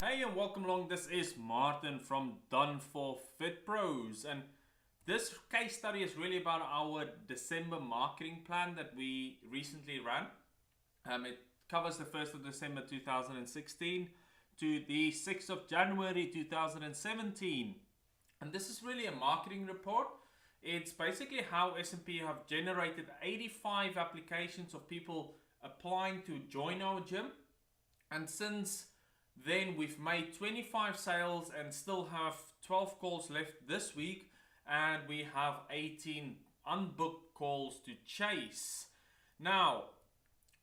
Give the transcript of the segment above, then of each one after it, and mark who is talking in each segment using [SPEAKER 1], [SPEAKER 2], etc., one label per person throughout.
[SPEAKER 1] Hey and welcome along. This is Martin from Done for Fit Pros, and this case study is really about our December marketing plan that we recently ran. It covers the 1st of December 2016 to the 6th of January 2017, and this is really a marketing report. It's basically how S&P have generated 85 applications of people applying to join our gym, and since then we've made 25 sales and still have 12 calls left this week, and we have 18 unbooked calls to chase. Now,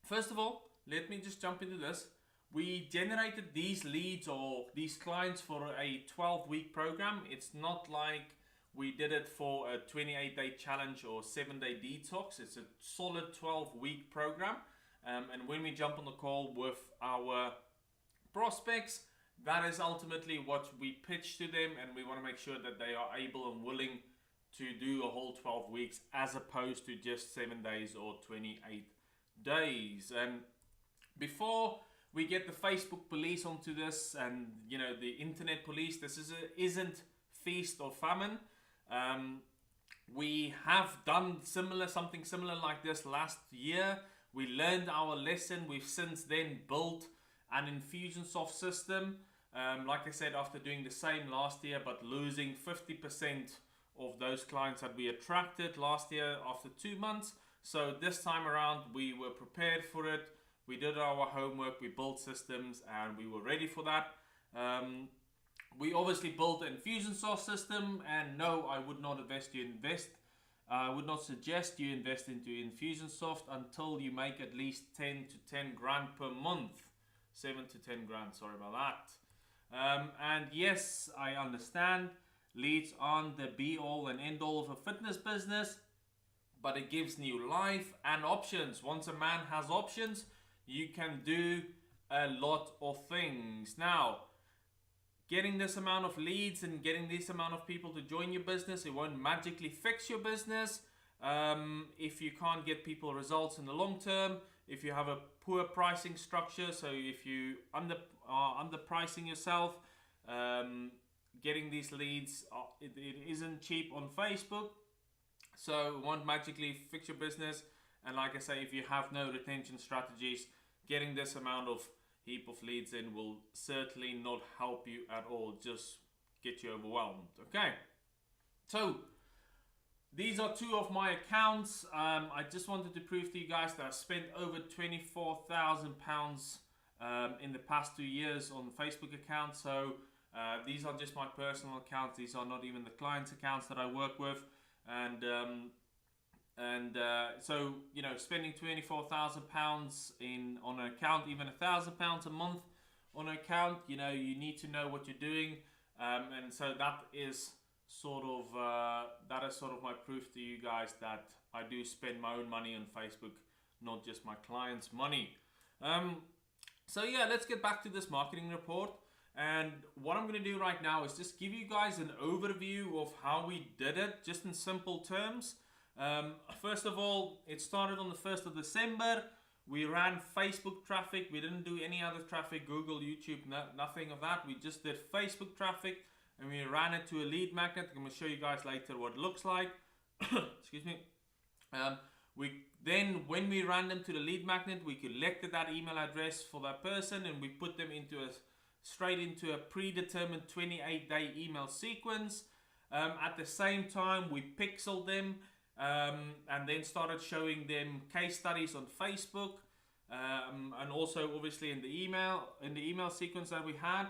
[SPEAKER 1] first of all, let me just jump into this. We generated these leads or these clients for a 12-week program. It's not like we did it for a 28-day challenge or 7-day detox. It's a solid 12-week program. And when we jump on the call with our prospects, that is ultimately what we pitch to them, and we want to make sure that they are able and willing to do a whole 12 weeks as opposed to just 7 days or 28 days. And before we get the Facebook police onto this and the internet police, this isn't feast or famine. We have done something similar like this last year. We learned our lesson. We've since then built an Infusionsoft system, like I said, after doing the same last year but losing 50% of those clients that we attracted last year after 2 months. So this time around we were prepared for it. We did our homework, we built systems, and we were ready for that. We obviously built an Infusionsoft system, and no, I would not suggest you invest into Infusionsoft until you make at least 10 to 10 grand per month. 7 to 10 grand, sorry about that. And yes, I understand leads aren't the be all and end all of a fitness business, but it gives new life and options. Once a man has options, you can do a lot of things. Now, getting this amount of leads and getting this amount of people to join your business, it won't magically fix your business. If you can't get people results in the long term, if you have a poor pricing structure, so if you are underpricing yourself, getting these leads, it isn't cheap on Facebook, so it won't magically fix your business. And like I say, if you have no retention strategies, getting this amount of heap of leads in will certainly not help you at all, just get you overwhelmed. Okay, so these are two of my accounts. I just wanted to prove to you guys that I spent over £24,000 in the past 2 years on Facebook accounts. So these are just my personal accounts. These are not even the clients' accounts that I work with. And so spending £24,000 on an account, even £1,000 a month on an account, you need to know what you're doing. And so that is sort of my proof to you guys that I do spend my own money on Facebook, not just my clients' money. So yeah, let's get back to this marketing report. And what I'm going to do right now is just give you guys an overview of how we did it, just in simple terms. First of all, it started on the 1st of December. We ran Facebook traffic. We didn't do any other traffic, Google, YouTube, nothing of that. We just did Facebook traffic, and we ran it to a lead magnet. I'm going to show you guys later what it looks like. Excuse me. When we ran them to the lead magnet, we collected that email address for that person, and we put them straight into a predetermined 28-day email sequence. At the same time, we pixeled them and then started showing them case studies on Facebook, and also obviously in the email sequence that we had.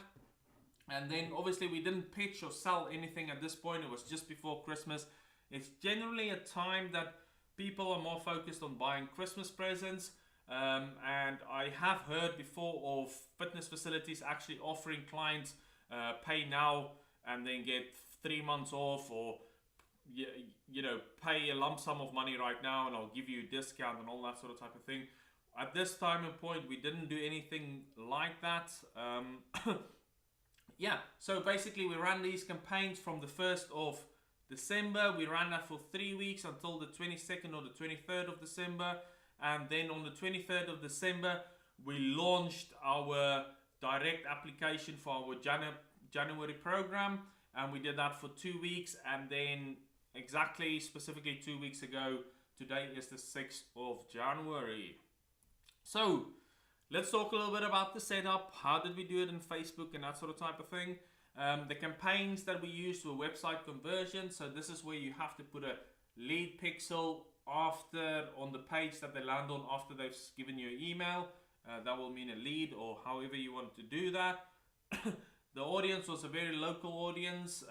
[SPEAKER 1] And then obviously we didn't pitch or sell anything at this point. It was just before Christmas. It's generally a time that people are more focused on buying Christmas presents. And I have heard before of fitness facilities actually offering clients pay now and then get 3 months off, or pay a lump sum of money right now and I'll give you a discount and all that sort of type of thing. At this time and point, we didn't do anything like that. Yeah, so basically we ran these campaigns from the 1st of December. We ran that for 3 weeks until the 22nd or the 23rd of December. And then on the 23rd of December, we launched our direct application for our January program, and we did that for 2 weeks, and then specifically 2 weeks ago, today is the 6th of January. So let's talk a little bit about the setup. How did we do it in Facebook and that sort of type of thing? The campaigns that we used were website conversion. So this is where you have to put a lead pixel on the page that they land on after they've given you an email. That will mean a lead, or however you want to do that. The audience was a very local audience.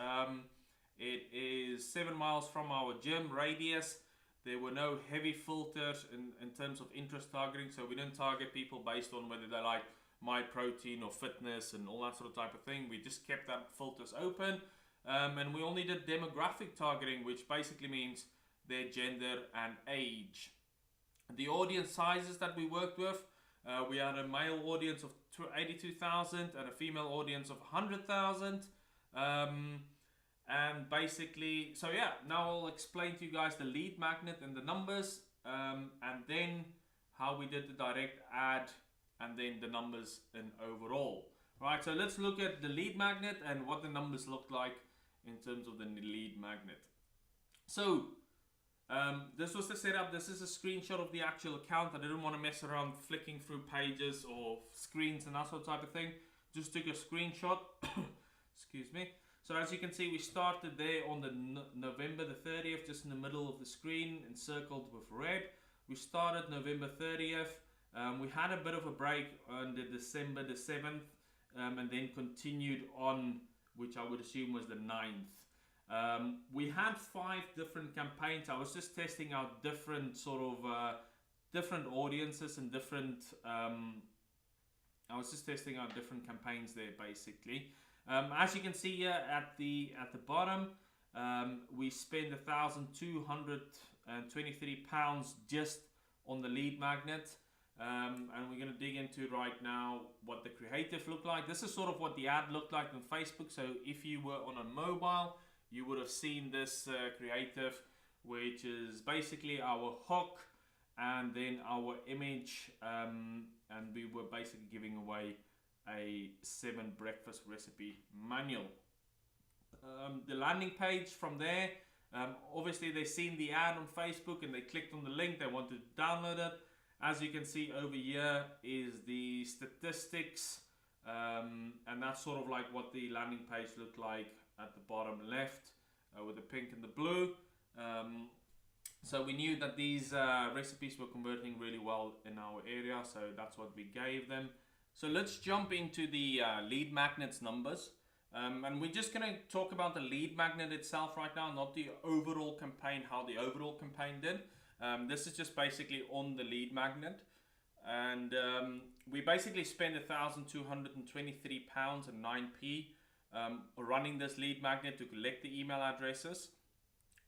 [SPEAKER 1] It is 7 miles from our gym radius. There were no heavy filters in terms of interest targeting, so we didn't target people based on whether they like my protein or fitness and all that sort of type of thing. We just kept that filters open, and we only did demographic targeting, which basically means their gender and age. The audience sizes that we worked with, we had a male audience of 82,000 and a female audience of 100,000. And basically, so yeah, now I'll explain to you guys the lead magnet and the numbers, and then how we did the direct ad, and then the numbers in overall. Right, so let's look at the lead magnet and what the numbers look like in terms of the lead magnet. So this was the setup. This is a screenshot of the actual account. I didn't want to mess around flicking through pages or screens and that sort of type of thing. Just took a screenshot. Excuse me. So as you can see, we started there on the November the 30th, just in the middle of the screen, encircled with red. We started November 30th. We had a bit of a break on the December the 7th, and then continued on, which I would assume was the 9th. We had 5 different campaigns. I was just testing out different sort of different audiences and different. I was just testing out different campaigns there, basically. As you can see here at the bottom, we spent £1,223 just on the lead magnet, and we're going to dig into right now what the creative looked like. This is sort of what the ad looked like on Facebook. So if you were on a mobile, you would have seen this creative, which is basically our hook and then our image, and we were basically giving away a 7 breakfast recipe manual. The landing page from there, obviously they've seen the ad on Facebook and they clicked on the link, they wanted to download it. As you can see over here is the statistics, and that's sort of like what the landing page looked like at the bottom left, with the pink and the blue. So we knew that these recipes were converting really well in our area, so that's what we gave them. So let's jump into the lead magnet's numbers, and we're just going to talk about the lead magnet itself right now, not the overall campaign, how the overall campaign did. This is just basically on the lead magnet, and we basically spent £1,223 and 9p running this lead magnet to collect the email addresses.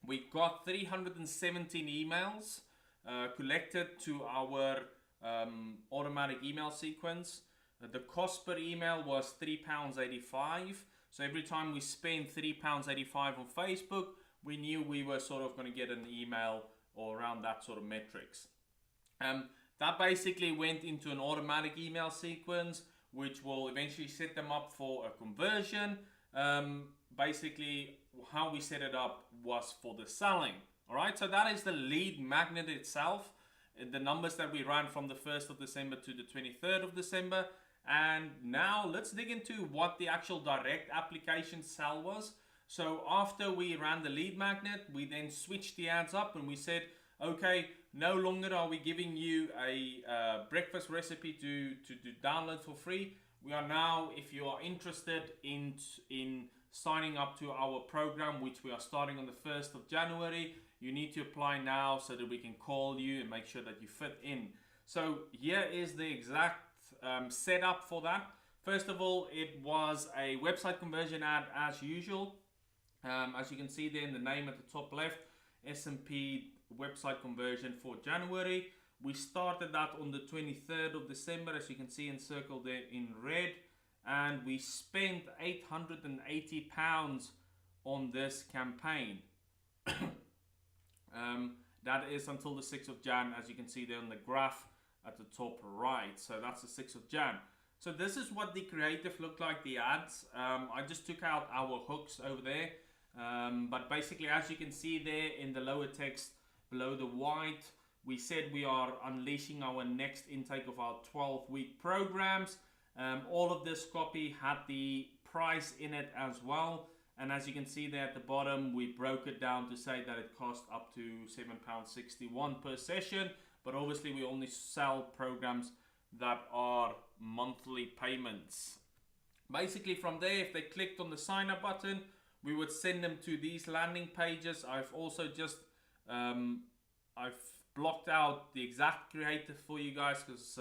[SPEAKER 1] We got 317 emails collected to our automatic email sequence. The cost per email was £3.85. So every time we spend £3.85 on Facebook, we knew we were sort of going to get an email or around that sort of metrics. That basically went into an automatic email sequence, which will eventually set them up for a conversion. Basically, how we set it up was for the selling. All right, so that is the lead magnet itself. The numbers that we ran from the 1st of December to the 23rd of December. And now let's dig into what the actual direct application sell was. So after we ran the lead magnet, we then switched the ads up and we said, okay, no longer are we giving you a breakfast recipe to download for free. We are now, if you are interested in signing up to our program, which we are starting on the 1st of January, you need to apply now so that we can call you and make sure that you fit in. So here is the exact setup for that. First of all, it was a website conversion ad as usual. As you can see there in the name at the top left, S&P website conversion for January. We started that on the 23rd of December, as you can see encircled there in red, and we spent £880 on this campaign. That is until the 6th of Jan, as you can see there on the graph at the top right. So that's the 6th of Jan. So this is what the creative looked like, the ads. I just took out our hooks over there. But basically, as you can see there in the lower text below the white, we said we are unleashing our next intake of our 12-week programs. All of this copy had the price in it as well. And as you can see there at the bottom, we broke it down to say that it cost up to £7.61 per session. But obviously we only sell programs that are monthly payments. Basically from there, if they clicked on the sign up button, we would send them to these landing pages. I've also just I've blocked out the exact creative for you guys because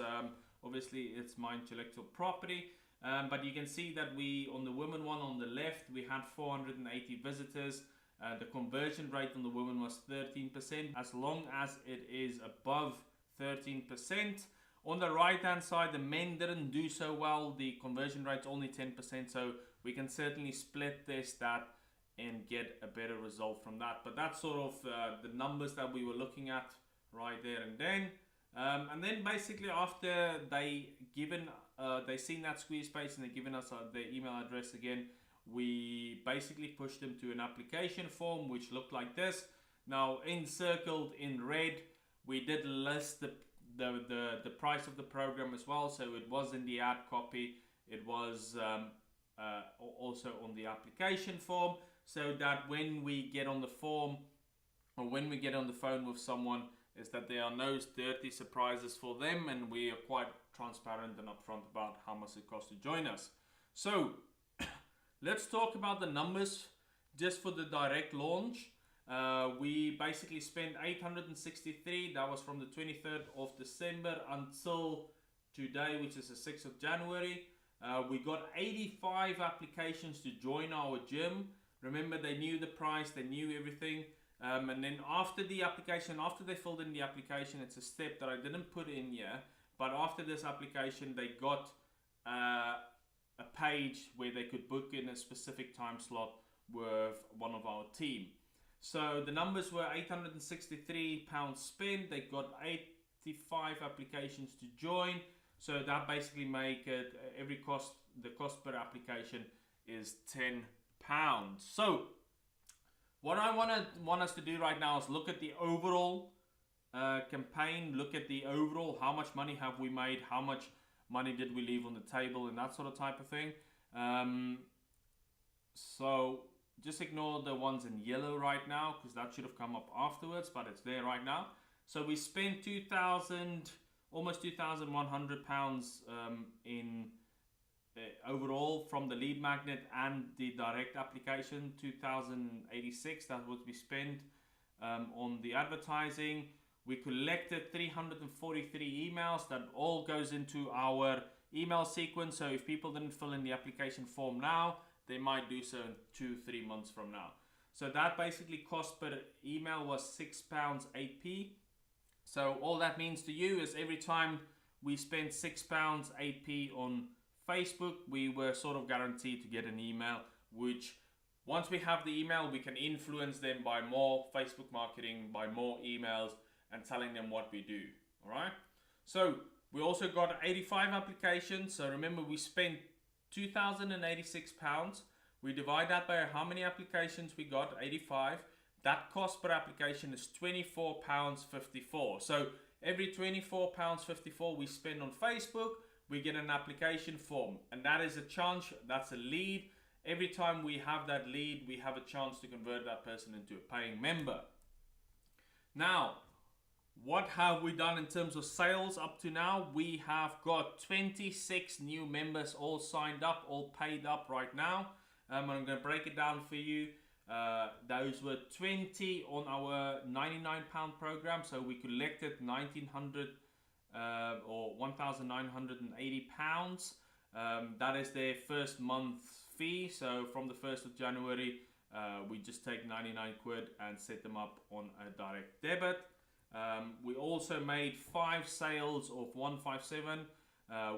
[SPEAKER 1] obviously it's my intellectual property. But you can see that we, on the women one on the left, we had 480 visitors. The conversion rate on the women was 13%, as long as it is above 13%. On the right hand side, the men didn't do so well. The conversion rate's only 10%, so we can certainly split this, that, and get a better result from that. But that's sort of the numbers that we were looking at right there and then. And then basically after they seen that squeeze space and they given us their email address again, we basically pushed them to an application form which looked like this. Now encircled in red, we did list the price of the program as well, so it was in the ad copy, it was also on the application form, so that when we get on the form or when we get on the phone with someone, is that there are no dirty surprises for them, and we are quite transparent and upfront about how much it costs to join us. So let's talk about the numbers just for the direct launch. We basically spent 863. That was from the 23rd of December until today, which is the 6th of January. We got 85 applications to join our gym. Remember, they knew the price, they knew everything. And then after the application, after they filled in the application, it's a step that I didn't put in here, but after this application, they got a page where they could book in a specific time slot with one of our team. So the numbers were £863 spent. They got 85 applications to join. So that basically make it the cost per application is £10. So what I want us to do right now is look at the overall campaign, look at the overall, how much money have we made, how much money did we leave on the table, and that sort of type of thing. So just ignore the ones in yellow right now, because that should have come up afterwards, but it's there right now. So we spent almost £2,100 in overall from the lead magnet and the direct application. 2,086, that's what we spent on the advertising. We collected 343 emails. That all goes into our email sequence, so if people didn't fill in the application form now, they might do so in 2-3 months from now. So that basically cost per email was £6 8p. So all that means to you is every time we spent £6 8p on Facebook, we were sort of guaranteed to get an email, which once we have the email, we can influence them by more Facebook marketing, by more emails, and telling them what we do. All right. So we also got 85 applications. So remember, we spent £2,086. We divide that by how many applications we got, 85. That cost per application is £24.54. So every £24.54 we spend on Facebook, we get an application form, and that is a chance, that's a lead. Every time we have that lead, we have a chance to convert that person into a paying member. Now, what have we done in terms of sales up to now? We have got 26 new members all signed up, all paid up right now. I'm going to break it down for you. Those were 20 on our £99 program, so we collected or £1,980. That is their first month fee. So from the 1st of January, we just take 99 quid and set them up on a direct debit. We also made 5 sales of 157,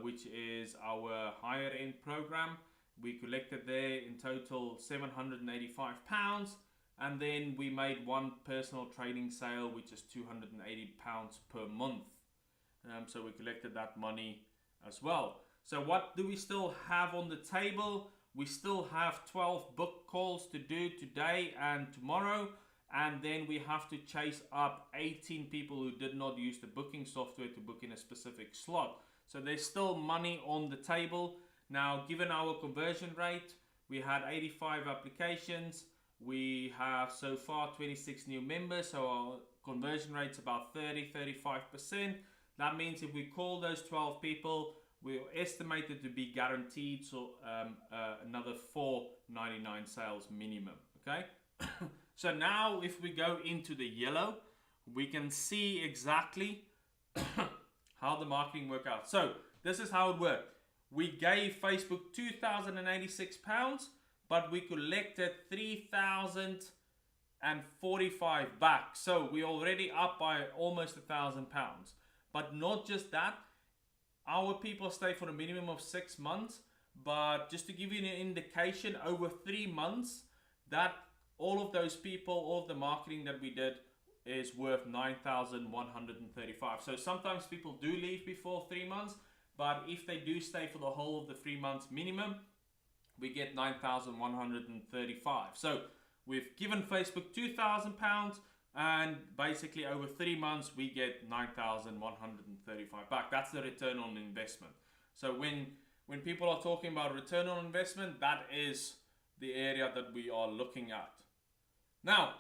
[SPEAKER 1] which is our higher end program. We collected there in total £785, and then we made 1 personal training sale, which is £280 per month. So we collected that money as well. So what do we still have on the table? We still have 12 book calls to do today and tomorrow, and then we have to chase up 18 people who did not use the booking software to book in a specific slot. So there's still money on the table. Now, given our conversion rate, we had 85 applications. We have so far 26 new members, so our conversion rate's about 35%. That means if we call those 12 people, we're estimated to be guaranteed another $4.99 sales minimum. Okay. So now if we go into the yellow, we can see exactly how the marketing worked out. So this is how it worked. We gave Facebook £2,086, but we collected £3,045 back. So we're already up by almost £1,000. But not just that, our people stay for a minimum of 6 months. But just to give you an indication, over 3 months, that all of those people, all of the marketing that we did is worth $9,135. So sometimes people do leave before 3 months, but if they do stay for the whole of the 3 months minimum, we get $9,135. So we've given Facebook £2,000, and basically over 3 months we get $9,135 back. That's the return on investment. So when people are talking about return on investment, that is the area that we are looking at. Now,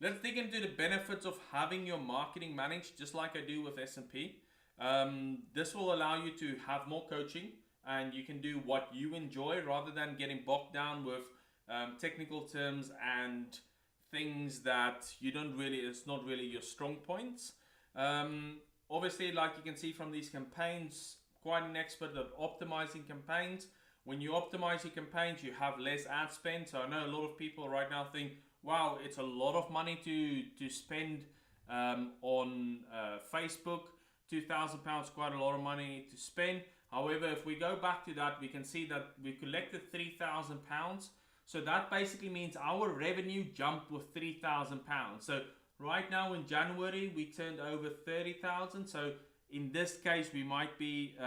[SPEAKER 1] let's dig into the benefits of having your marketing managed, just like I do with S&P. This will allow you to have more coaching, and you can do what you enjoy rather than getting bogged down with technical terms and things that it's not really your strong points. Obviously, like you can see from these campaigns, quite an expert at optimizing campaigns. When you optimize your campaigns, you have less ad spend. So I know a lot of people right now think, wow, it's a lot of money to spend on Facebook. £2,000, quite a lot of money to spend. However, if we go back to that, we can see that we collected £3,000. So that basically means our revenue jumped with £3,000. So right now in January, we turned over 30,000. So in this case, we might be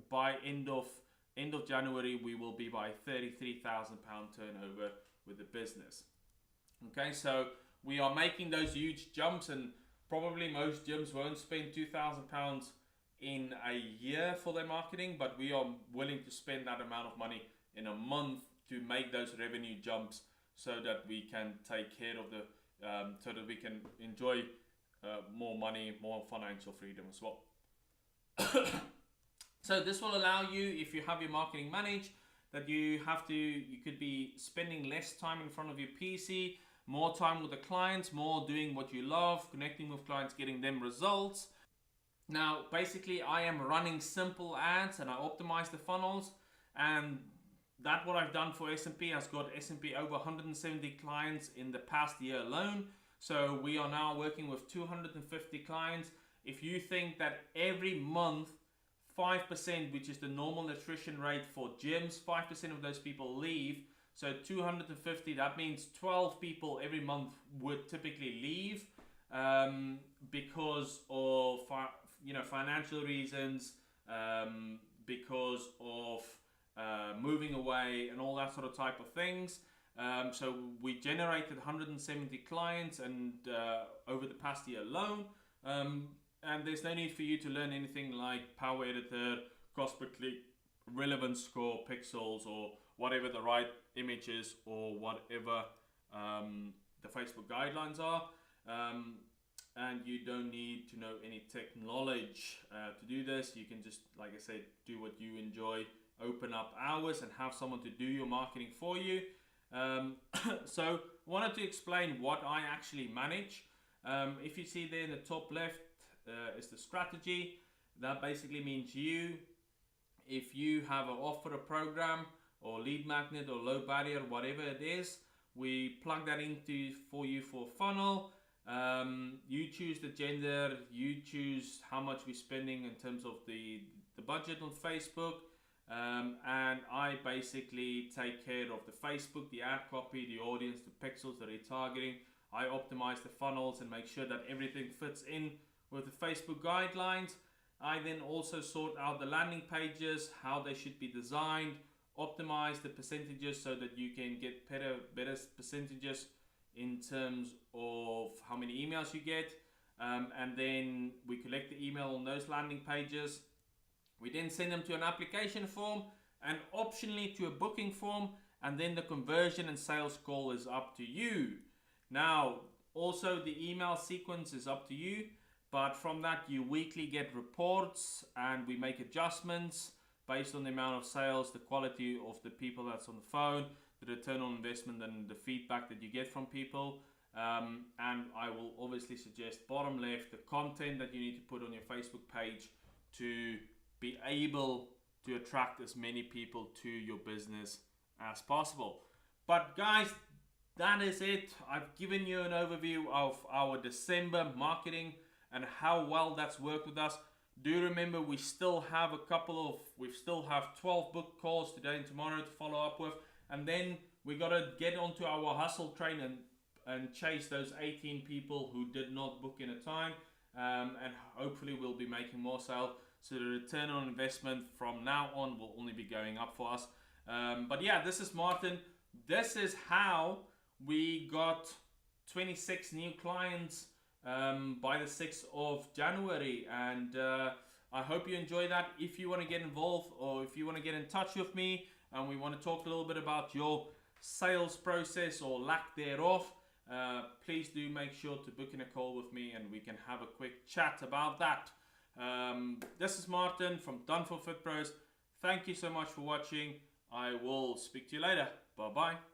[SPEAKER 1] by end of January, we will be by £33,000 turnover with the business. Okay, so we are making those huge jumps, and probably most gyms won't spend £2,000 in a year for their marketing, but we are willing to spend that amount of money in a month to make those revenue jumps, so that we can take care of so that we can enjoy more money, more financial freedom as well. So this will allow you, if you have your marketing managed, that you could be spending less time in front of your PC, more time with the clients, more doing what you love, connecting with clients, getting them results. Now, basically, I am running simple ads and I optimize the funnels, and that what I've done for S&P has got S&P over 170 clients in the past year alone. So we are now working with 250 clients. If you think that every month, 5%, which is the normal attrition rate for gyms, 5% of those people leave. So 250, that means 12 people every month would typically leave because of financial reasons, because of moving away and all that sort of type of things. So we generated 170 clients and over the past year alone. And there's no need for you to learn anything like Power Editor, cost per click, relevance score, pixels, or whatever the right image is, or whatever the Facebook guidelines are. And you don't need to know any tech knowledge to do this. You can just, like I said, do what you enjoy, open up hours and have someone to do your marketing for you. So I wanted to explain what I actually manage. If you see there in the top left, is the strategy. That basically means if you have an offer, a program, or lead magnet, or low barrier, whatever it is, we plug that into for you for a funnel. You choose the gender, you choose how much we're spending in terms of the budget on Facebook, and I basically take care of the Facebook, the ad copy, the audience, the pixels, the retargeting. I optimize the funnels and make sure that everything fits in with the Facebook guidelines. I then also sort out the landing pages, how they should be designed, optimize the percentages so that you can get better percentages in terms of how many emails you get. And then we collect the email on those landing pages. We then send them to an application form and optionally to a booking form, and then the conversion and sales call is up to you. Now, also the email sequence is up to you, but from that you weekly get reports and we make adjustments based on the amount of sales, the quality of the people that's on the phone, the return on investment and the feedback that you get from people. And I will obviously suggest bottom left the content that you need to put on your Facebook page to be able to attract as many people to your business as possible. But guys, that is it. I've given you an overview of our December marketing and how well that's worked with us. Do remember we still have 12 book calls today and tomorrow to follow up with, and then we got to get onto our hustle train and chase those 18 people who did not book in a time, and hopefully we'll be making more sales. So the return on investment from now on will only be going up for us. But yeah, this is Martin. This is how we got 26 new clients by the 6th of January. And I hope you enjoy that. If you want to get involved or if you want to get in touch with me and we want to talk a little bit about your sales process or lack thereof, please do make sure to book in a call with me and we can have a quick chat about that. This is Martin from Done for Fit Pros. Thank you so much for watching. I will speak to you later. Bye bye.